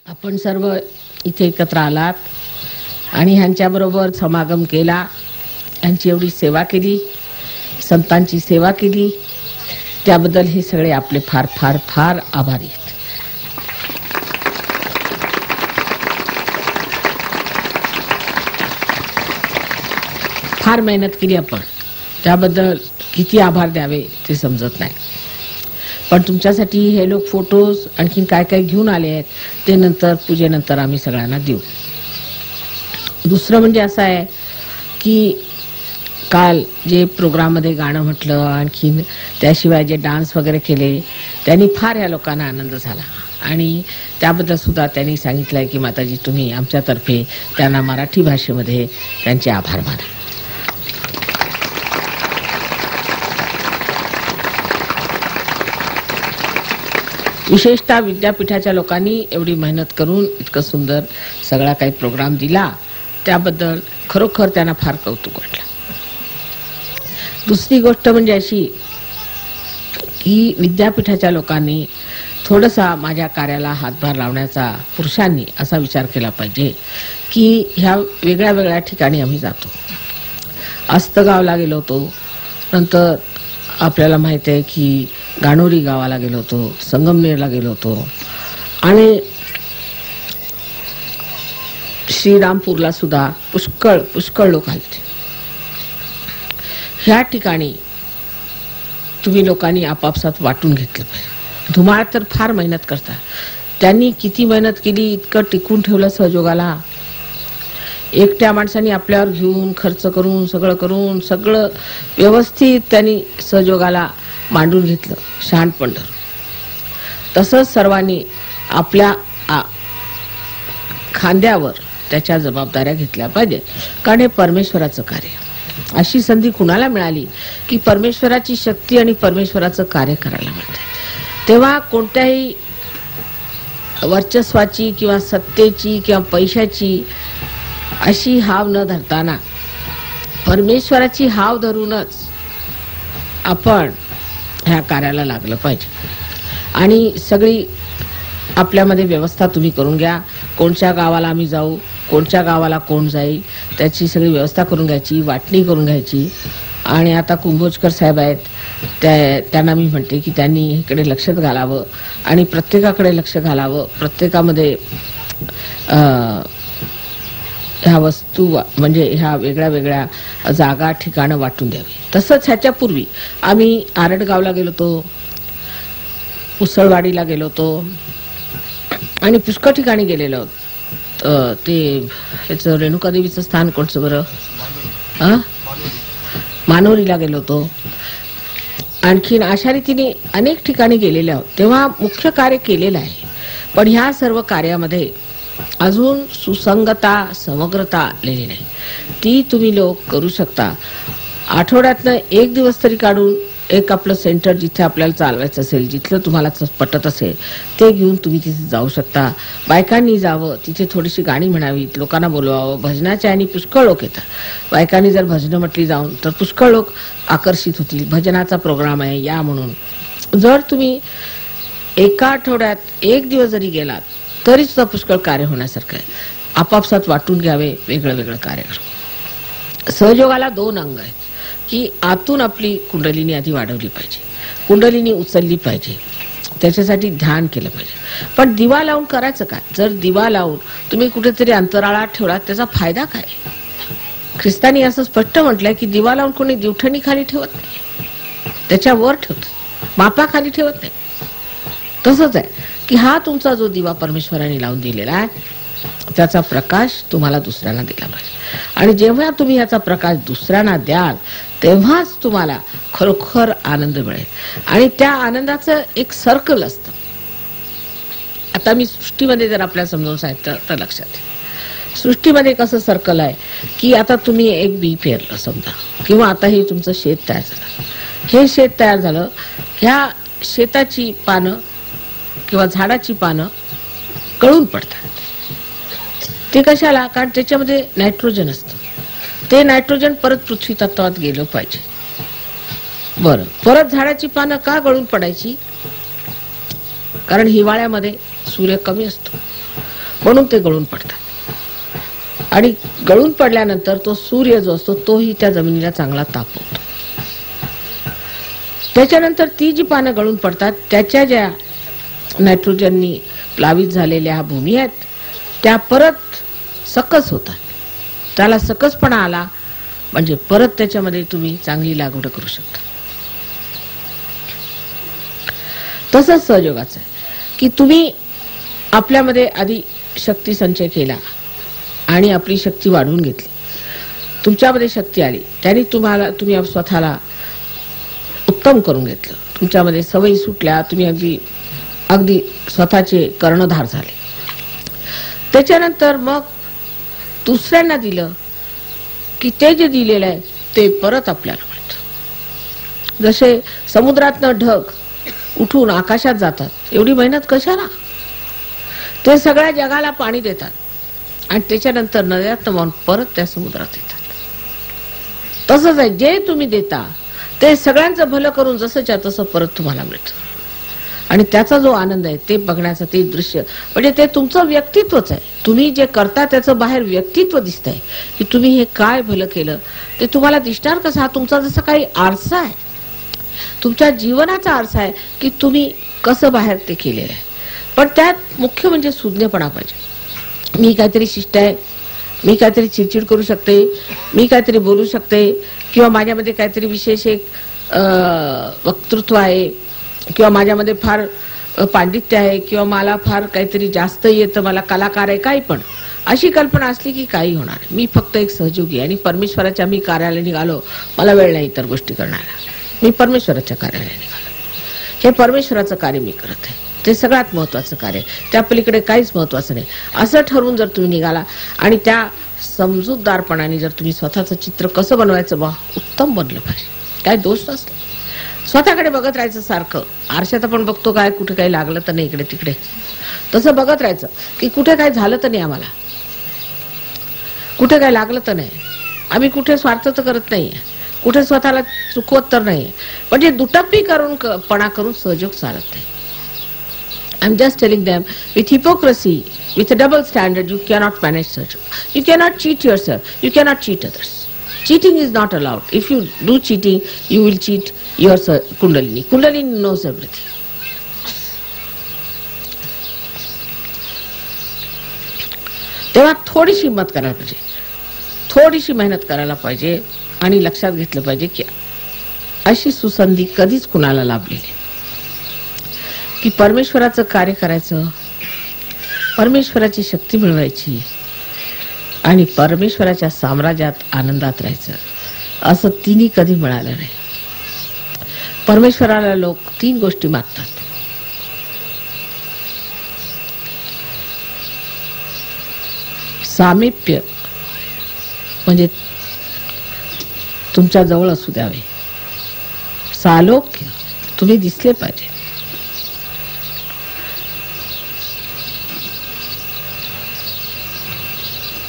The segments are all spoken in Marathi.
आपण सर्व इथे एकत्र आलात आणि ह्यांच्याबरोबर समागम केला, यांची एवढी सेवा केली, संतांची सेवा केली, त्याबद्दल हे सगळे आपले फार फार फार आभारी आहेत. फार मेहनत केली आपण, त्याबद्दल किती आभार द्यावे ते समजत नाही. पण तुमच्यासाठी हे लोक फोटोज आणखीन काय काय घेऊन आले आहेत ते नंतर पूजेनंतर आम्ही सगळ्यांना देऊ. दुसरं म्हणजे असं आहे की काल जे प्रोग्राममध्ये गाणं म्हटलं, आणखीन त्याशिवाय जे डान्स वगैरे केले, त्यांनी फार ह्या लोकांना आनंद झाला आणि त्याबद्दल सुद्धा त्यांनी सांगितलं आहे की माताजी तुम्ही आमच्यातर्फे त्यांना मराठी भाषेमध्ये त्यांचे आभार माना. विशेषतः विद्यापीठाच्या लोकांनी एवढी मेहनत करून इतकं सुंदर सगळा काही प्रोग्राम दिला, त्याबद्दल खरोखर त्यांना फार कौतुक वाटलं. दुसरी गोष्ट म्हणजे अशी की विद्यापीठाच्या लोकांनी थोडासा माझ्या कार्याला हातभार लावण्याचा, पुरुषांनी असा विचार केला पाहिजे की ह्या वेगळ्या वेगळ्या ठिकाणी आम्ही जातो. अस्तगावला गेलो होतो, नंतर आपल्याला माहिती आहे की गाणोरी गावाला गेलो होतो, संगमनेरला गेलो होतो आणि श्रीरामपूरला सुद्धा पुष्कळ लोक आले. ह्या ठिकाणी तुम्ही लोकांनी आपापसात वाटून घेतलं पाहिजे. धुमाळ तर फार मेहनत करता, त्यांनी किती मेहनत केली, इतकं टिकून ठेवलं सहयोगाला. एकट्या माणसांनी आपल्यावर घेऊन खर्च करून सगळं व्यवस्थित त्यांनी सहयोगाला मांडून घेतलं, शहाणपण धरून. तसंच सर्वांनी आपल्या खांद्यावर त्याच्या जबाबदाऱ्या घेतल्या पाहिजेत, कारण हे परमेश्वराचं कार्य. अशी संधी कुणाला मिळाली की परमेश्वराची शक्ती आणि परमेश्वराचं कार्य करायला मिळते, तेव्हा कोणत्याही वर्चस्वाची किंवा सत्तेची किंवा पैशाची अशी हाव न धरताना परमेश्वराची हाव धरूनच आपण ह्या कार्याला लागलं पाहिजे. आणि सगळी आपल्यामध्ये व्यवस्था तुम्ही करून घ्या. कोणत्या गावाला आम्ही जाऊ, कोणत्या गावाला कोण जाईल, त्याची सगळी व्यवस्था करून घ्यायची, वाटणी करून घ्यायची. आणि आता कुंभोजकर साहेब आहेत, त्यांना मी म्हणते की त्यांनी इकडे लक्ष घालावं आणि प्रत्येकाकडे लक्ष घालावं, प्रत्येकामध्ये ह्या वस्तू म्हणजे ह्या वेगळ्या वेगळ्या जागा ठिकाणं वाटून द्यावी. तसंच ह्याच्यापूर्वी आम्ही आरडगावला गेलो होतो, उसळवाडीला गेलो होतो आणि पुष्कळ ठिकाणी गेलेलो. ते ह्याचं रेणुकादेवीचं स्थान कोणचं बरं, मानोरीला गेलो होतो. आणखीन अशा रीतीने अनेक ठिकाणी गेलेले आहोत. तेव्हा मुख्य कार्य केलेलं आहे, पण ह्या सर्व कार्यामध्ये अजून सुसंगता, समग्रता आलेली नाही. ती तुम्ही लोक करू शकता. आठवड्यातनं एक दिवस तरी काढून एक आपलं सेंटर जिथे आपल्याला चालवायचं असेल, जिथलं तुम्हाला पटत असेल ते घेऊन तुम्ही तिथे जाऊ शकता. बायकांनी जावं, तिथे थोडीशी गाणी म्हणावीत, लोकांना बोलवावं. भजनाच्या आणि पुष्कळ लोक येतात. बायकांनी जर भजनं म्हटली जाऊन तर पुष्कळ लोक आकर्षित होतील. भजनाचा प्रोग्राम आहे या म्हणून. जर तुम्ही एका आठवड्यात एक दिवस जरी गेलात तरी सुद्धा पुष्कळ कार्य होण्यासारखं आहे. आपापसात वाटून घ्यावे, वेगळं वेगळं कार्य. सहयोगाला दोन अंग आहेत की आतून आपली कुंडलिनी आधी वाढवली पाहिजे, कुंडलिनी उचलली पाहिजे, त्याच्यासाठी ध्यान केलं पाहिजे. पण दिवा लावून करायचं काय? जर दिवा लावून तुम्ही कुठेतरी अंतराळात ठेवलात त्याचा फायदा काय? ख्रिस्तानी असं स्पष्ट म्हटलंय की दिवा लावून कोणी दिवठणी खाली ठेवत नाही, त्याच्यावर ठेवत, मापाखाली ठेवत नाही. तसंच आहे की हा तुमचा जो दिवा परमेश्वराने लावून दिलेला आहे त्याचा प्रकाश तुम्हाला दुसऱ्यांना दिला पाहिजे. आणि जेव्हा तुम्ही याचा प्रकाश दुसऱ्यांना द्याल तेव्हाच तुम्हाला खरोखर आनंद मिळेल. आणि त्या आनंदाचं एक सर्कल असतं. आता मी सृष्टीमध्ये जर आपल्याला समजावून सांगितलं तर लक्षात येईल. सृष्टीमध्ये कसं सर्कल आहे की आता तुम्ही एक बी पेरलं समजा, किंवा आता हे तुमचं शेत तयार झालं. हे शेत तयार झालं, ह्या शेताची पानं किंवा झाडाची पानं गळून पडतात. ते कशाला? कारण त्याच्यामध्ये नायट्रोजन असतं. ते नायट्रोजन परत पृथ्वी तत्वात गेलं पाहिजे. बरं, परत झाडाची पानं का गळून पडायची? कारण हिवाळ्यामध्ये सूर्य कमी असतो म्हणून ते गळून पडतात. आणि गळून पडल्यानंतर तो सूर्य जो असतो तोही त्या जमिनीला चांगला तापवतो. त्याच्यानंतर ती जी पानं गळून पडतात त्याच्या ज्या नायट्रोजननी प्लावित झालेल्या भूमी आहेत त्या परत सकस होतात. त्याला सकसपणा आला म्हणजे परत त्याच्यामध्ये तुम्ही चांगली लागवड करू शकता. तसंच सहयोगाचं आहे की तुम्ही आपल्यामध्ये आधी शक्ती संचय केला आणि आपली शक्ती वाढवून घेतली, तुमच्यामध्ये शक्ती आली, त्याने तुम्ही स्वतःला उत्तम करून घेतलं, तुमच्यामध्ये सवयी सुटल्या, तुम्ही अगदी स्वतःचे कर्णधार झाले. त्याच्यानंतर मग दुसऱ्यांना दिलं की ते जे दिलेलं आहे ते परत आपल्याला मिळतं. जसे समुद्रातनं ढग उठून आकाशात जातात, एवढी मेहनत कशाला? ते सगळ्या जगाला पाणी देतात आणि त्याच्यानंतर नद्यात वाहून परत त्या समुद्रात येतात. तसंच आहे, जे तुम्ही देता ते सगळ्यांचं भलं करून जसंच्या तसं परत तुम्हाला मिळतं. आणि त्याचा जो आनंद आहे ते बघण्याचं ते दृश्य म्हणजे ते तुमचं व्यक्तित्वच आहे. तुम्ही जे करता त्याचं बाहेर व्यक्तित्व दिसतंय की तुम्ही हे काय भलं केलं ते तुम्हाला दिसणार कसं? हा तुमचा जसा काही आरसा आहे, तुमच्या जीवनाचा आरसा आहे की तुम्ही कसं बाहेर ते केलेलं आहे. पण त्यात मुख्य म्हणजे सुज्ञपणा पाहिजे. मी काहीतरी शिष्ट आहे, मी काहीतरी चिडचिड करू शकते, मी काहीतरी बोलू शकते, किंवा माझ्यामध्ये काहीतरी विशेष एक वक्तृत्व आहे, किंवा माझ्यामध्ये फार पांडित्य आहे, किंवा मला फार काहीतरी जास्त येतं, मला कलाकार आहे, काही पण अशी कल्पना असली की काही होणार. मी फक्त एक सहयोगी आणि परमेश्वराच्या मी कार्यालयाला निघालो, मला वेळ नाही इतर गोष्टी करण्याला, मी परमेश्वराच्या कार्यालयाला निघालो, हे परमेश्वराचं कार्य मी करत आहे, ते सगळ्यात महत्वाचं कार्य, त्या पलीकडे काहीच महत्वाचं नाही असं ठरवून जर तुम्ही निघाला आणि त्या समजूतदारपणाने जर तुम्ही स्वतःचं चित्र कसं बनवायचं बा उत्तम बनलं पाहिजे, काय दोष नसलं. स्वतःकडे बघत राहायचं सारखं. आरशात आपण बघतो काय कुठे काही लागलं तर नाही इकडे तिकडे, तसं बघत राहायचं की कुठे काय झालं तर नाही, आम्हाला कुठे काय लागलं तर नाही, आम्ही कुठे स्वार्थ तर करत नाही, कुठे स्वतःला चुकवत तर नाही. म्हणजे दुटप्पी पणा करून सहयोग चालत नाही. I'm just telling them, with hypocrisy, with a double standard, you cannot manage such. You cannot cheat yourself. You cannot cheat others. Cheating is not allowed. If you do cheating, you will cheat your Kundalini. Kundalini knows everything. तेव्हा थोडीशी हिम्मत करायला पाहिजे, थोडीशी मेहनत करायला पाहिजे आणि लक्षात घेतलं पाहिजे की अशी सुसंधी कधीच कुणाला लाभलेली की परमेश्वराचं कार्य करायचं, परमेश्वराची शक्ती मिळवायची आणि परमेश्वराच्या साम्राज्यात आनंदात राहायचं, असं तिन्ही कधी मिळालं नाही. परमेश्वराला लोक 3 गोष्टी मागतात. सामिप्य म्हणजे तुमच्या जवळ असू द्यावे, सालोक्य तुम्ही दिसले पाहिजे,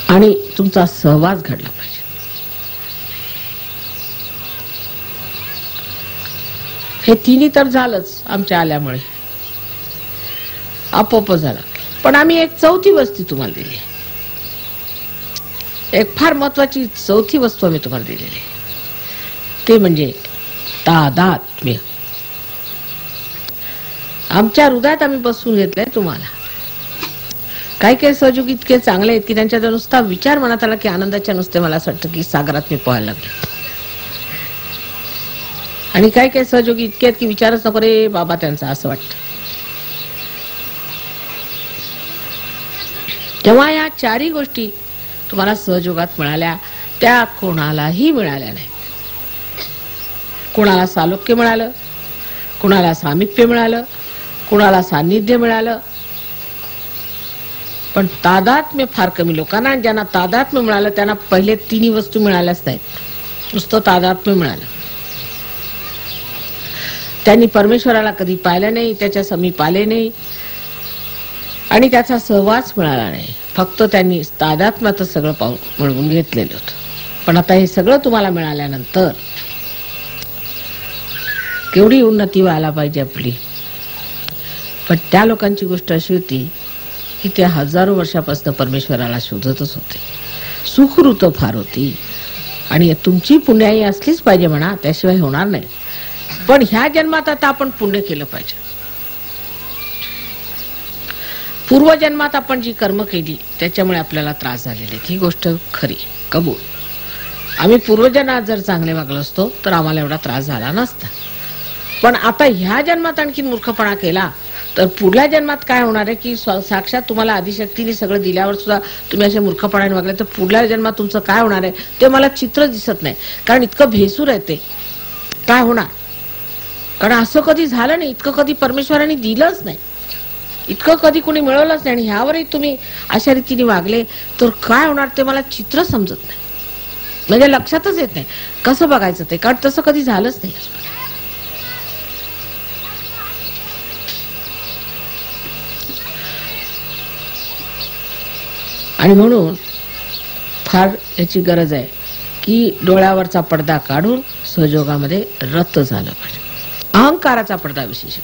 आणि तुमचा सहवास घडला पाहिजे. हे तिन्ही तर झालंच आमच्या आल्यामुळे, आपोआप झालं. पण आम्ही एक चौथी वस्तू तुम्हाला दिली, एक फार महत्वाची चौथी वस्तू आम्ही तुम्हाला दिलेली, ते म्हणजे तादात्म्य. आमच्या हृदयात आम्ही बसून घेतलंय तुम्हाला. काही काही सहयोगी इतके चांगले आहेत की त्यांच्या नुसता विचार मनात आला की आनंदाच्या नुसते मला असं वाटतं की सागरात मी पोहायला लागले. आणि काही काही सहयोगी इतके आहेत की विचारच नको रे बाबा त्यांचा, असं वाटतं. तेव्हा या 4ही गोष्टी तुम्हाला सहयोगात मिळाल्या, त्या कोणालाही मिळाल्या नाही. कोणाला सालोक्य मिळालं, कोणाला सामिप्य मिळालं, कोणाला सान्निध्य मिळालं, पण तादात्म्य फार कमी लोकांना. ज्यांना तादात्म्य मिळालं त्यांना पहिले 3 वस्तू मिळाल्याच नाहीत, नुसतं तादात्म्य मिळालं. त्यांनी परमेश्वराला कधी पाहिलं नाही, त्याच्या समीप आले नाही आणि त्याचा सहवास मिळाला नाही. फक्त त्यांनी तादात्म्यातच सगळं मिळवून घेतलेलं होतं. पण आता हे सगळं तुम्हाला मिळाल्यानंतर केवढी उन्नती व्हायला पाहिजे आपली. पण त्या लोकांची गोष्ट अशी होती की ते हजारो वर्षापासून परमेश्वराला शोधतच होते. सुखरूत फार होती आणि तुमची पुण्याई असलीच पाहिजे म्हणा, त्याशिवाय होणार नाही. पण ह्या जन्मात आता आपण पुण्य केलं पाहिजे. पूर्वजन्मात आपण जी कर्म केली त्याच्यामुळे आपल्याला त्रास झालेले, ही गोष्ट खरी, कबूल. आम्ही पूर्वजन्मात जर चांगले वागलो असतो तर आम्हाला एवढा त्रास झाला नसता. पण आता ह्या जन्मात आणखी मूर्खपणा केला तर पुढल्या जन्मात काय होणार आहे की साक्षात तुम्हाला आदिशक्तीने सगळं दिल्यावर सुद्धा तुम्ही असे मूर्खपणाने वागले तर पुढल्या जन्मात तुमचं काय होणार आहे ते मला चित्र दिसत नाही. कारण इतकं भेसूर आहे ते काय होणार. कारण असं कधी झालं नाही, इतकं कधी परमेश्वराने दिलंच नाही, इतकं कधी कोणी मिळवलंच नाही. आणि ह्यावरही तुम्ही अशा रीतीने वागले तर काय होणार ते मला चित्र समजत नाही, म्हणजे लक्षातच येत नाही कसं बघायचं ते, कारण तसं कधी झालंच नाही. आणि म्हणून फार याची गरज आहे की डोळ्यावरचा पडदा काढून सहयोगामध्ये रत झालं पाहिजे. अहंकाराचा पडदा विशेष.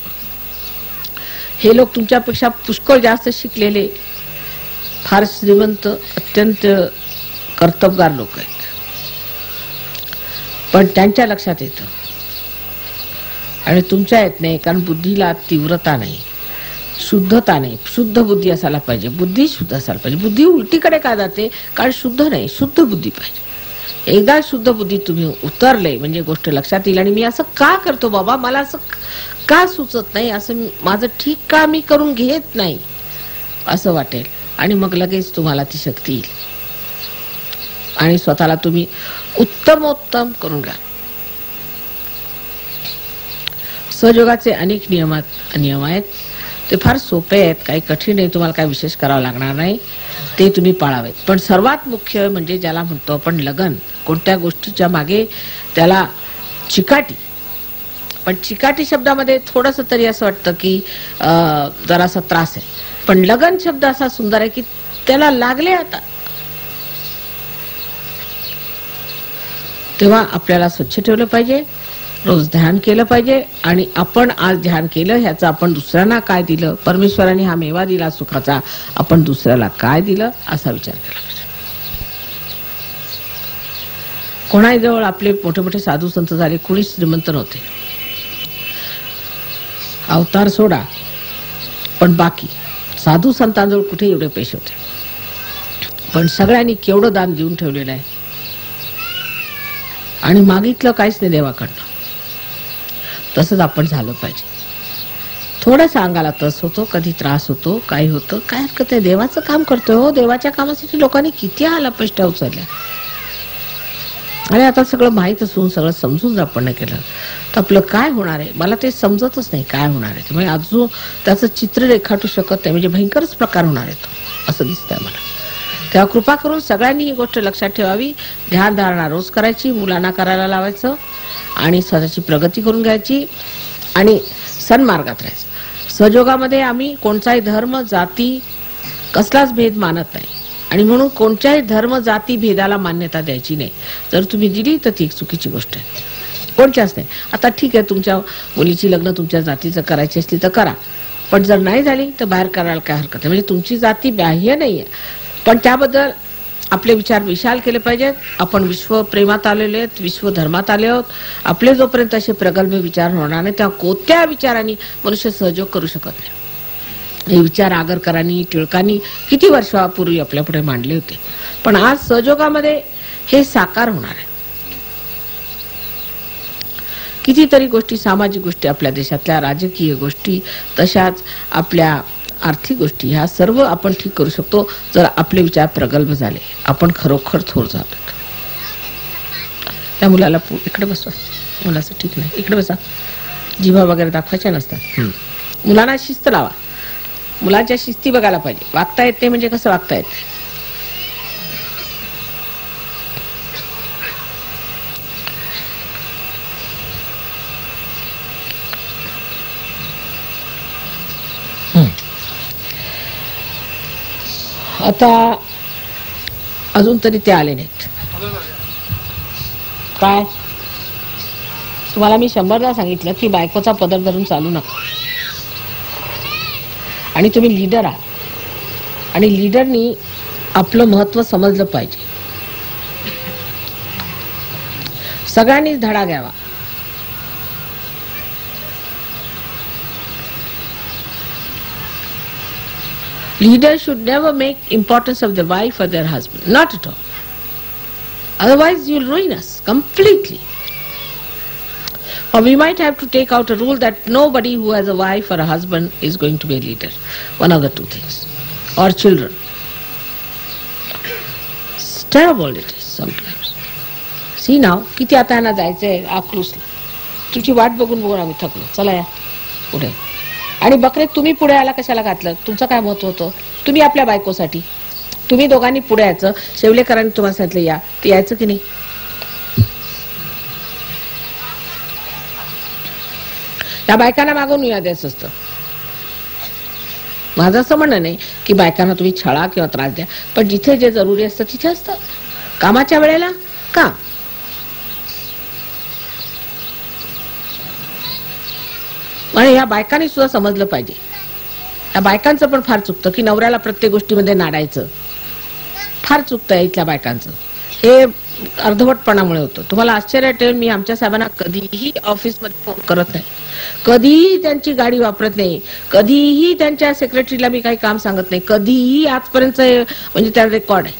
हे लोक तुमच्यापेक्षा पुष्कळ जास्त शिकलेले, फार श्रीमंत, अत्यंत कर्तबगार लोक आहेत. पण त्यांच्या लक्षात येतं आणि तुमच्या येत नाही, कारण बुद्धीला तीव्रता नाही, शुद्धता नाही. शुद्ध बुद्धी असायला पाहिजे, बुद्धी शुद्ध असायला पाहिजे. बुद्धी उलटीकडे का जाते, कारण शुद्ध नाही, शुद्ध बुद्धी पाहिजे. एकदा शुद्ध बुद्धी तुम्ही उतरले म्हणजे गोष्ट लक्षात येईल. आणि मी असं का करतो बाबा, मला असं का सुचत नाही, असं माझं ठीक का मी करून घेत नाही असं वाटेल. आणि मग लगेच तुम्हाला ती शक्ती येईल आणि स्वतःला तुम्ही उत्तमोत्तम करून घ्या. सहयोगाचे अनेक नियम आहेत, ते फार सोपे आहेत, काही कठीण आहे, तुम्हाला काही विशेष करावं लागणार नाही, ते तुम्ही पाळावेत. पण सर्वात मुख्य म्हणजे ज्याला म्हणतो आपण लगन, कोणत्या गोष्टीच्या मागे त्याला चिकाटी. पण चिकाटी शब्दामध्ये थोडस तरी असं वाटतं की जरासा त्रास आहे. पण लगन शब्द असा सुंदर आहे की त्याला लागले आता. तेव्हा आपल्याला स्वच्छ ठेवलं पाहिजे, रोज ध्यान केलं पाहिजे. आणि आपण आज ध्यान केलं ह्याचं आपण दुसऱ्यांना काय दिलं, परमेश्वराने हा मेवा दिला सुखाचा, आपण दुसऱ्याला काय दिलं असा विचार केला पाहिजे. कोणाही जवळ आपले मोठे मोठे साधू संत झाले, कुणी श्रीमंत नव्हते, अवतार सोडा, पण बाकी साधू संतांजवळ कुठे एवढे पैसे होते. पण सगळ्यांनी केवढं दान देऊन ठेवलेलं आहे आणि मागितलं काहीच नाही देवाकडनं. तसंच आपण झालं पाहिजे. थोडंसं अंगाला तस होतो, कधी त्रास होतो, काही होतं, काय हरकत आहे, देवाचं काम करतोय हो. देवाच्या कामासाठी लोकांनी किती आलापेष्टा उचलल्या. आणि आता सगळं माहीत असून सगळं समजून आपण नाही केलं तर आपलं काय होणार आहे, मला ते समजतच नाही काय होणार आहे. त्यामुळे अजून त्याचं चित्र रेखाटू शकत नाही, म्हणजे भयंकरच प्रकार होणार आहे तो, असं दिसतंय मला. तेव्हा कृपा करून सगळ्यांनी ही गोष्ट लक्षात ठेवावी. ध्यान धारणा रोज करायची, मुलांना करायला लावायचं आणि स्वतःची प्रगती करून घ्यायची आणि सन्मार्गात राहायचं. सहयोगामध्ये आम्ही कोणताही धर्म, जाती, कसलाच भेद मानत नाही आणि म्हणून कोणत्याही धर्म, जाती भेदाला मान्यता द्यायची नाही. जर तुम्ही दिली तर ती चुकीची गोष्ट आहे, कोणत्याच नाही. आता ठीक आहे, तुमच्या मुलीची लग्न तुमच्या जातीचं करायची असली तर करा, पण जर नाही झाली तर बाहेर करायला काय हरकत आहे. म्हणजे तुमची जाती बाह्य नाही आहे, पण त्याबद्दल आपले विचार विशाल केले पाहिजेत. आपण विश्व प्रेमात आलेले आहेत, विश्व धर्मात आले आहोत. आपले जोपर्यंत असे प्रगल्भ विचार होणार नाही तेव्हा कोणत्या विचारांनी मनुष्य सहयोग करू शकत नाही. हे विचार आगरकरांनी, टिळकांनी किती वर्षापूर्वी आपल्या पुढे मांडले होते, पण आज सहयोगामध्ये हे साकार होणार आहे. कितीतरी गोष्टी, सामाजिक गोष्टी, आपल्या देशातल्या राजकीय गोष्टी, तशाच आपल्या आर्थिक गोष्टी, ह्या सर्व आपण ठीक करू शकतो जर आपले विचार प्रगल्भ झाले, आपण खरोखर थोर झालो. त्या मुलाला इकडे बसवा, मुलाचं ठीक नाही, इकडे बसा. जिभा वगैरे दाखवायच्या नसतात. मुलांना शिस्त लावा, मुलांच्या शिस्ती बघायला पाहिजे. वागता येत नाही म्हणजे कसं वागता येत. आता अजून तरी ते आले नाहीत. काय तुम्हाला मी 100दा सांगितलं की बायकोचा पदर धरून चालू नका. आणि तुम्ही लीडर आहात, आणि लीडरनी आपलं महत्व समजलं पाहिजे. सगळ्यांनीच धडा घ्यावा. Leaders should never make importance of their wife or their husband. Not at all. Otherwise you'll ruin us completely. Or we might have to take out a rule that nobody who has a wife or a husband is going to be a leader. One of the two things. Or children. It's terrible it is sometimes. See now, किती आता यांना जायचंय आक्रोशला. तुझी वाट बघून बघून आम्ही थकलो. चला या पुढे. आणि बकरे तुम्ही पुढे यायला कशाला घातलं? तुमचं काय महत्व होतं? तुम्ही आपल्या बायकोसाठी, तुम्ही दोघांनी पुढे यायचं. शेवलेकरांनी तुम्हाला सांगितलं या, ते यायचं की नाही? त्या बायकांना मागून या द्यायचं असतं. माझं असं म्हणणं नाही की बायकांना तुम्ही छळा किंवा त्रास द्या, पण जिथे जे जरुरी असतं तिथे असतं. कामाच्या वेळेला का आणि या बायकांनी सुद्धा समजलं पाहिजे. या बायकांचं पण फार चुकतं की नवऱ्याला प्रत्येक गोष्टीमध्ये नाडायचं. फार चुकतं इथल्या बायकांचं. हे अर्धवटपणामुळे होतं. तुम्हाला आश्चर्य वाटेल, मी आमच्या साहेबांना कधीही ऑफिसमध्ये फोन करत नाही, कधीही त्यांची गाडी वापरत नाही, कधीही त्यांच्या सेक्रेटरीला मी काही काम सांगत नाही, कधीही आजपर्यंत. म्हणजे त्या रेकॉर्ड आहे,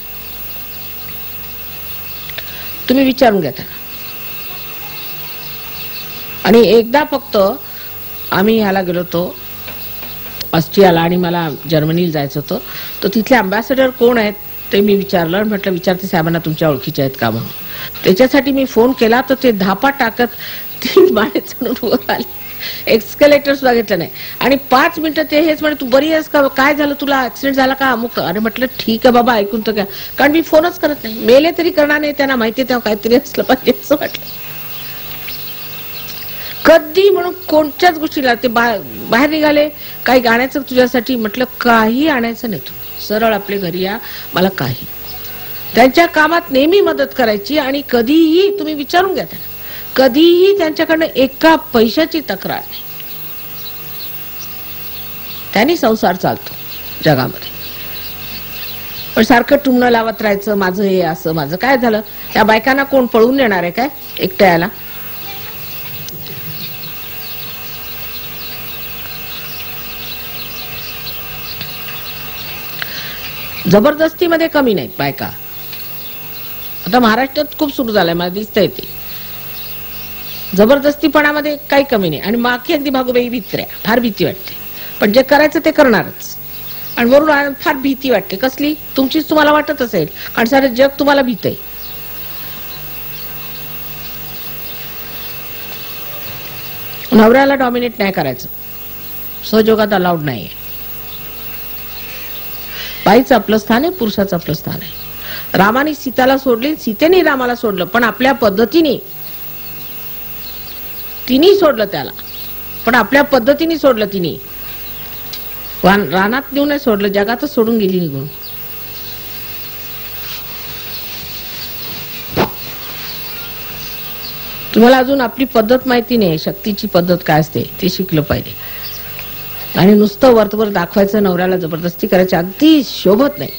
तुम्ही विचारून घ्या त्यांना. आणि एकदा फक्त आम्ही ह्याला गेलो होतो ऑस्ट्रियाला आणि मला जर्मनीला जायचं होतं. तर तिथले अम्बॅसेडर कोण आहेत ते मी विचारलं. म्हटलं विचारते साहेबांना तुमच्या ओळखीचे आहेत का म्हणून. त्याच्यासाठी मी फोन केला तर ते धापा टाकत 3 माळे चढून वर आले. एक्सकेलेटर सुद्धा घेतलं नाही. आणि 5 मिनिटं ते हेच म्हणे, तू बरी आहेस का, काय झालं तुला, ऍक्सिडेंट झाला का, अमुक. अरे म्हटलं ठीक आहे बाबा, ऐकून तर घ्या. कारण मी फोनच करत नाही, मेले तरी करणार नाही. त्यांना माहिती आहे तेव्हा काहीतरी असलं पाहिजे असं वाटलं. कधी म्हणून कोणत्याच गोष्टीला ते बाहेर निघाले, काही गाण्याचं तुझ्यासाठी. म्हटलं काही आणायचं नाही, तू सरळ आपल्या घरी या, मला काही. त्यांच्या कामात नेहमी मदत करायची. आणि कधीही तुम्ही विचारून घ्या त्यांना, कधीही त्यांच्याकडनं एका पैशाची तक्रार नाही. त्यांनी संसार चालतो जगामध्ये. पण सारखं टुमणं लावत राहायचं, माझं हे असं, माझं काय झालं. त्या बायकांना कोण पळून नेणार आहे काय एकट्या याला? जबरदस्तीमध्ये कमी नाहीत बायका. आता महाराष्ट्रात खूप सुरू झालंय, मला दिसतंय ते. जबरदस्तीपणामध्ये काही कमी नाही. आणि माकी अगदी भागोबाई भित्र्या, फार भीती वाटते. पण जे करायचं ते करणारच. आणि वरून फार भीती वाटते. कसली? तुमचीच तुम्हाला वाटत असेल, कारण सारं जग तुम्हाला भीत आहे. नवऱ्याला डॉमिनेट नाही करायचं, सहयोगात अलाउड नाही. बाईचं आपलं स्थान आहे, पुरुषाचं आपलं स्थान आहे. रामाने सीताला सोडली, सीतेने रामाला सोडलं, पण आपल्या पद्धतीने. तिने सोडलं त्याला, पण आपल्या पद्धतीने सोडलं. तिने रानात नेऊन नाही सोडलं, जगातच सोडून गेली निघून. तुम्हाला अजून आपली पद्धत माहिती नाही, शक्तीची पद्धत काय असते ते शिकलं पाहिजे. आणि नुसतं वरतवर दाखवायचं, नवऱ्याला जबरदस्ती करायची अगदी शोभत नाही.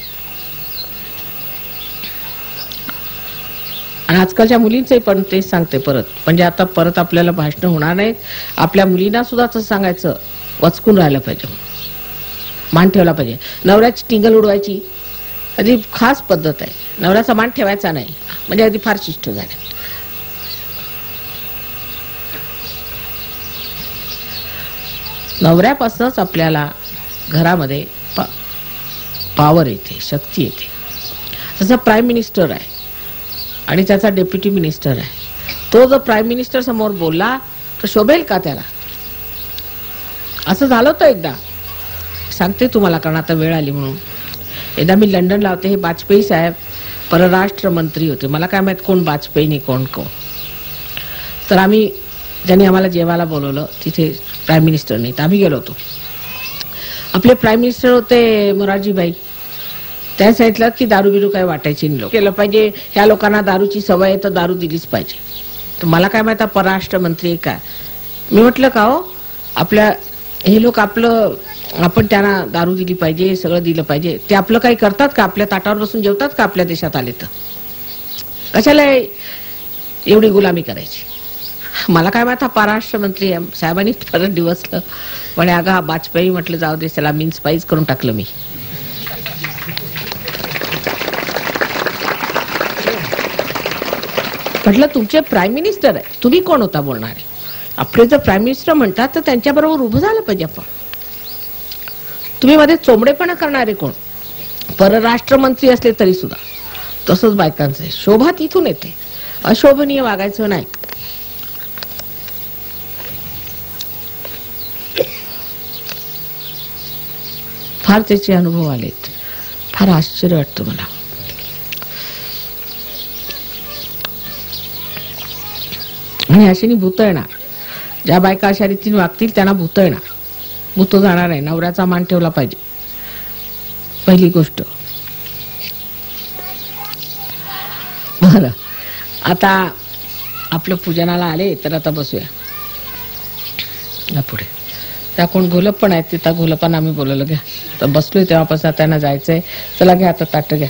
आणि आजकालच्या मुलींचे पण तेच सांगते परत, म्हणजे आता परत आपल्याला भाषण होणार नाहीत. आपल्या मुलींना सुद्धा तसं सांगायचं, वचकून राहायला पाहिजे, मान ठेवला पाहिजे. नवऱ्याची टिंगल उडवायची अगदी खास पद्धत आहे. नवऱ्याचा मान ठेवायचा नाही, म्हणजे अगदी फार शिष्ट झाले. नवऱ्यापासूनच आपल्याला घरामध्ये पॉवर येते, शक्ती येते. जसं प्राईम मिनिस्टर आहे आणि त्याचा डेप्युटी मिनिस्टर आहे. तो जर प्राईम मिनिस्टर समोर बोलला तर शोभेल का त्याला? असं झालं होतं एकदा, सांगते तुम्हाला कारण आता वेळ आली म्हणून. एकदा मी लंडनला होते, हे वाजपेयी साहेब परराष्ट्र मंत्री होते. मला काय माहित कोण वाजपेयी नाही कोण. तर त्यांनी आम्हाला जेवायला बोलवलं तिथे, प्राईम मिनिस्टर नाही. तर आम्ही गेलो होतो. आपले प्राईम मिनिस्टर होते मोरारजीभाई. त्या सांगितलं की दारू बिरू काय वाटायची नाही, केलं पाहिजे. ह्या लोकांना दारूची सवय आहे तर दारू दिलीच पाहिजे. तर मला काय माहिती परराष्ट्र मंत्री काय. मी म्हटलं का हो, आपल्या हे लोक आपलं आपण त्यांना दारू दिली पाहिजे, सगळं दिलं पाहिजे. ते आपलं काही करतात का? आपल्या ताटावर बसून जेवतात का? आपल्या देशात आले तर कशाला एवढी गुलामी करायची? मला काय माहित, हा परराष्ट्र मंत्री साहेबांनी परत दिवसलं पण अगं हा वाजपेयी, म्हटलं जाऊ दे, त्याला मीन स्पाईस करून टाकलं मी. म्हटलं तुमचे प्राईम मिनिस्टर आहे, तुम्ही कोण होता बोलणारे? आपले जर प्राईम मिनिस्टर म्हणतात तर त्यांच्या बरोबर उभं झालं पाहिजे आपण. तुम्ही मध्ये चोंबडेपणा करणारे कोण? परराष्ट्र मंत्री असले तरी सुद्धा तसंच बायकांचं आहे. शोभा तिथून येते, अशोभनीय वागायचं नाही. फार त्याचे अनुभव आलेत, फार आश्चर्य वाटतं मला. आणि अशाने भूत येणार. ज्या बायका अशा रीतीने वागतील त्यांना भूत येणार. भूत जाणार आहे. नवऱ्याचा मान ठेवला पाहिजे, पहिली गोष्ट. बरं, आता आपलं पूजनाला आले तर आता बसूया पुढे. त्या कोण घोलप पण आहेत, त्या घोलपांना आम्ही बोलवलं. घ्या तर बसलोय तेव्हापासून त्यांना जायचंय. चला घ्या आता ताट घ्या.